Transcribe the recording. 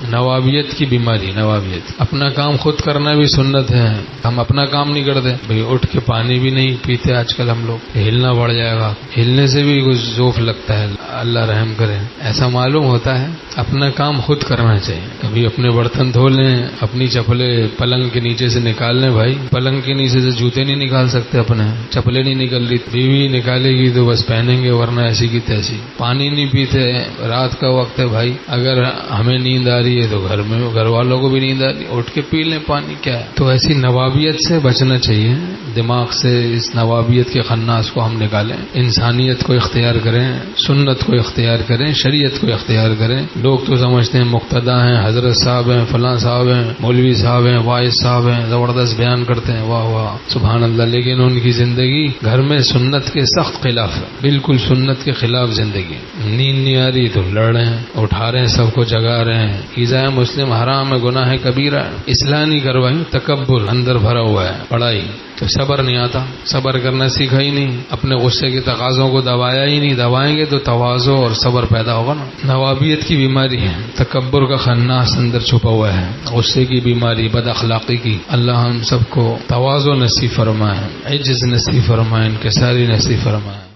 نوابیت کی بیماری. نوابیت اپنا کام خود کرنا بھی سنت ہے. ہم اپنا کام نہیں کرتے بھئی، اٹھ کے پانی بھی نہیں پیتے آج کل ہم لوگ. ہلنا پڑ جائے گا، ہلنے سے بھی کچھ ذوف لگتا ہے. اللہ رحم کرے. ایسا معلوم ہوتا ہے اپنا کام خود کرنا چاہیے. کبھی اپنے برتن دھو لیں، اپنی چپلیں پلنگ کے نیچے سے نکال لیں. بھائی پلنگ کے نیچے سے جوتے نہیں نکال سکتے، اپنے چپلیں نہیں نکل رہی، بیوی نکالے گی تو بس پہنیں گے، ورنہ ایسی کی تیسی. پانی نہیں پیتے، رات کا وقت ہے بھائی، اگر ہمیں نیند آ رہی ہے تو گھر والوں کو بھی نیند آ رہی ہے، اٹھ کے پی لیں پانی. کیا ہے؟ تو ایسی نوابیت سے بچنا چاہیے. دماغ سے اس نوابیت کے خناس کو ہم نکالیں، انسانیت کو اختیار کریں، سنت کو اختیار کریں، شریعت کو اختیار کریں. لوگ تو سمجھتے ہیں مقتدی ہیں، حضرت صاحب ہیں، فلاں صاحب ہیں، مولوی صاحب ہیں، واعظ صاحب ہیں، زبردست بیان کرتے ہیں، واہ واہ سبحان اللہ. لیکن ان کی زندگی گھر میں سنت کے سخت خلاف ہے، بالکل سنت کے خلاف زندگی. نیند نہیں آ رہی تو لڑ رہے ہیں، اٹھا رہے ہیں، سب کو جگا رہے ہیں. ایذاء مسلم حرام ہے، گناہ کبیرہ ہے. اصلاح نہیں کروائی، تکبر اندر بھرا ہوا ہے. پڑھائی تو صبر نہیں آتا، صبر کرنا سیکھا ہی نہیں، اپنے غصے کے تقاضوں کو دبایا ہی نہیں. دبائیں گے تو تواضع اور صبر پیدا ہوگا نا. نوابیت کی بیماری ہے، تکبر کا خناس اندر چھپا ہوا ہے، غصے کی بیماری، بد اخلاقی کی. اللہ ہم سب کو تواضع نصیب فرمائے، عجز نصیب فرمائے، انکساری نصیب فرمائے.